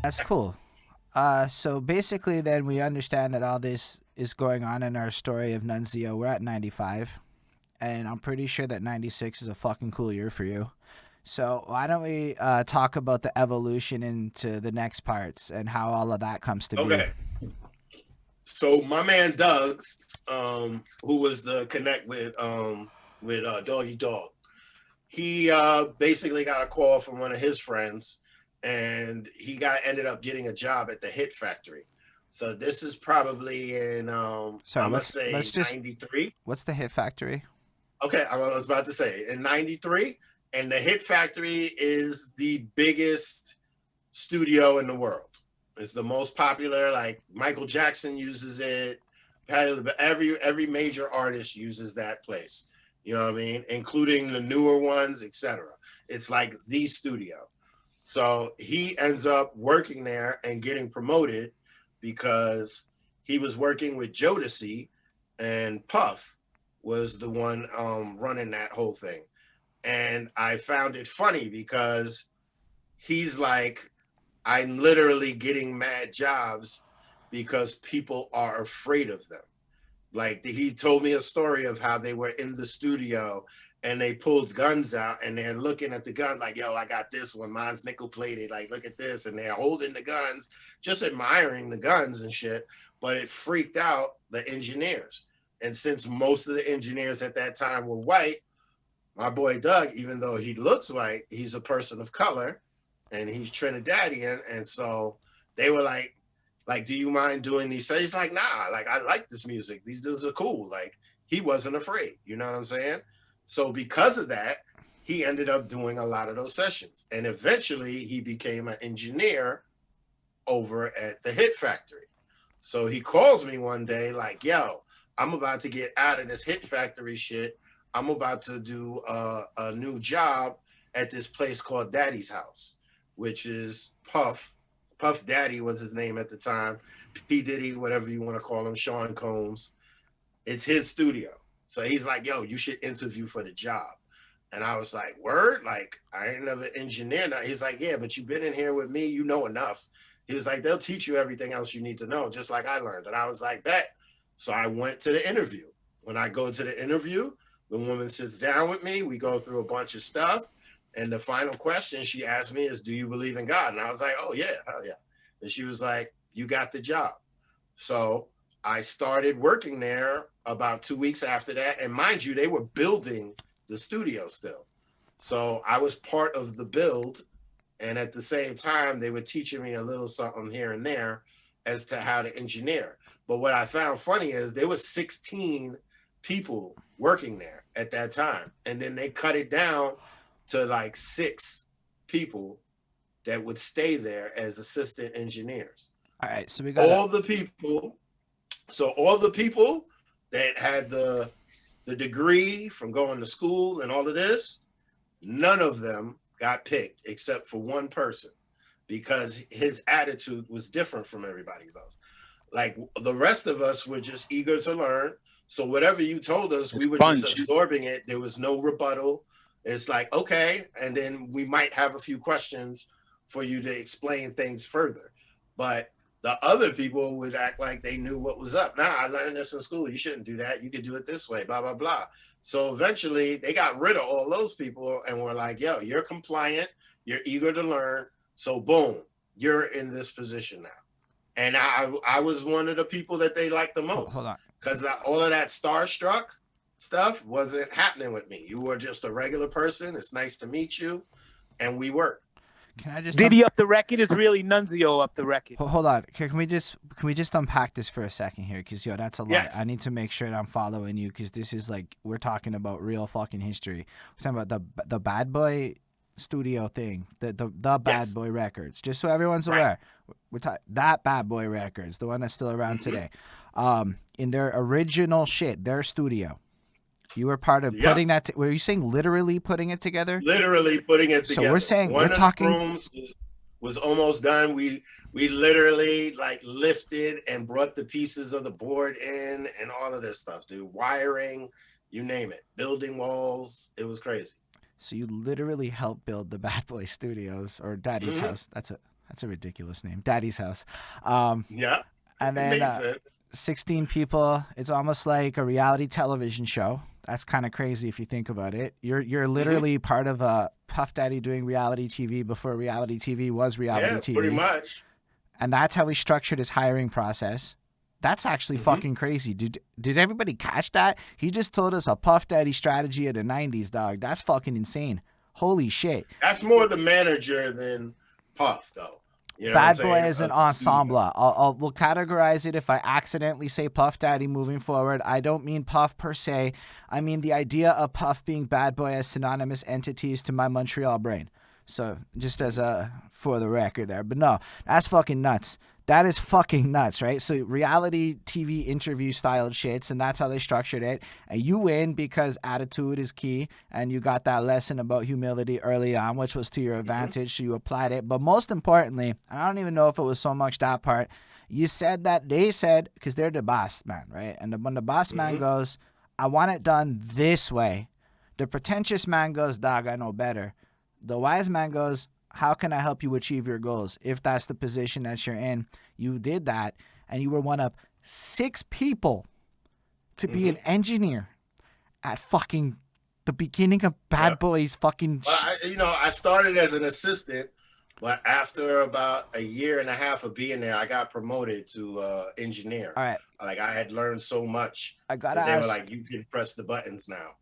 That's cool. So basically, then we understand that all this is going on in our story of Nunzio. We're at 95, and I'm pretty sure that 96 is a fucking cool year for you. So why don't we talk about the evolution into the next parts and how all of that comes to be? Okay. So my man Doug, who was the connect with Doggy Dog, he basically got a call from one of his friends, and he got ended up getting a job at the Hit Factory. So this is probably in Sorry, I'm gonna what's let's say just '93. what's the Hit Factory? Okay, I was about to say in '93, and the Hit Factory is the biggest studio in the world. It's the most popular. Like Michael Jackson uses it. Every major artist uses that place. You know what I mean, including the newer ones, etc. It's like the studio. So he ends up working there and getting promoted because he was working with Jodeci, and Puff was the one running that whole thing. And I found it funny because he's like, I'm literally getting mad jobs because people are afraid of them. Like he told me a story of how they were in the studio and they pulled guns out and they're looking at the guns like, yo, I got this one. Mine's nickel plated. Like, look at this. And they're holding the guns, just admiring the guns and shit. But it freaked out the engineers. And since most of the engineers at that time were white, my boy Doug, even though he looks white, he's a person of color and he's Trinidadian. And so they were like, do you mind doing these? So he's like, nah, like I like this music. These dudes are cool. Like he wasn't afraid. You know what I'm saying? So because of that, he ended up doing a lot of those sessions. And eventually he became an engineer over at the Hit Factory. So he calls me one day, like, yo, I'm about to get out of this Hit Factory shit. I'm about to do a new job at this place called Daddy's House, which is Puff. Puff Daddy was his name at the time. P. Diddy, whatever you want to call him, Sean Combs. It's his studio. So he's like, yo, you should interview for the job. And I was like, word? Like, I ain't never engineer now. He's like, yeah, but you've been in here with me. You know enough. He was like, they'll teach you everything else you need to know, just like I learned. And I was like, that. So I went to the interview. When I go to the interview, the woman sits down with me. We go through a bunch of stuff. And the final question she asked me is, do you believe in God? And I was like, oh, yeah, hell yeah. And she was like, you got the job. So I started working there about 2 weeks after that. And mind you, they were building the studio still. So I was part of the build. And at the same time, they were teaching me a little something here and there as to how to engineer. But what I found funny is there was 16 people working there at that time. And then they cut it down to like 6 people that would stay there as assistant engineers. All right, so we got to All the people, so all the people that had the degree from going to school and all of this, none of them got picked except for one person because his attitude was different from everybody else. Like the rest of us were just eager to learn. So whatever you told us, A we were just sponge. absorbing it. There was no rebuttal. It's like, okay. And then we might have a few questions for you to explain things further. But the other people would act like they knew what was up. Nah, I learned this in school. You shouldn't do that. You could do it this way, blah, blah, blah. So eventually they got rid of all those people and were like, yo, you're compliant. You're eager to learn. So boom, you're in this position now. And I was one of the people that they liked the most hold on. because all of that starstruck stuff wasn't happening with me. You were just a regular person. It's nice to meet you. And we worked. Can I just Diddy up the record is really Nunzio up the record. hold on? Can we just unpack this for a second here? Because yo, that's a lot. Yes. I need to make sure that I'm following you because this is like we're talking about real fucking history. We're talking about the Bad Boy studio thing, the Bad Yes. Boy Records. Just so everyone's Right. aware, we're talking that Bad Boy Records, the one that's still around today. In their original shit, their studio. You were part of Yep. putting that. Were you saying literally putting it together? Literally putting it So together. we're saying one we're of talking. the rooms was almost done. We literally like lifted and brought the pieces of the board in and all of this stuff, dude. Wiring, you name it, building walls. It was crazy. So you literally helped build the Bad Boy Studios or Daddy's Mhm. House. That's a ridiculous name, Daddy's House. Yeah, And it then made sense. 16 people. It's almost like a reality television show. That's kind of crazy if you think about it. You're Mhm. literally part of a Puff Daddy doing reality TV before reality TV was reality Yeah, pretty TV. much. And that's how he structured his hiring process. That's actually Mhm. fucking crazy. Did everybody catch that? He just told us a Puff Daddy strategy of the 90s, dog. That's fucking insane. Holy shit. That's more the manager than Puff, though. You know what I'm Bad Boy saying? is an Of the ensemble. studio. We'll categorize it if I accidentally say Puff Daddy moving forward. I don't mean Puff per se. I mean the idea of Puff being Bad Boy as synonymous entities to my Montreal brain. So just as a for the record there. But no, that's fucking nuts. That is fucking nuts, right? So reality TV interview style shits, and that's how they structured it. And you win because attitude is key, and you got that lesson about humility early on, which was to your advantage, so you applied it. But most importantly, I don't even know if it was so much that part, you said that they said, because they're the boss man, right? And when the boss man Mhm. goes, I want it done this way, the pretentious man goes, dog, I know better. The wise man goes, how can I help you achieve your goals? If that's the position that you're in, you did that, and you were one of 6 people to be an Mhm. engineer at fucking the beginning of Bad Yep. Boys fucking Well, I started as an assistant, but after about a year and a half of being there, I got promoted to engineer. All right, Like I had learned so much I gotta that they were ask like, "You can press the buttons now."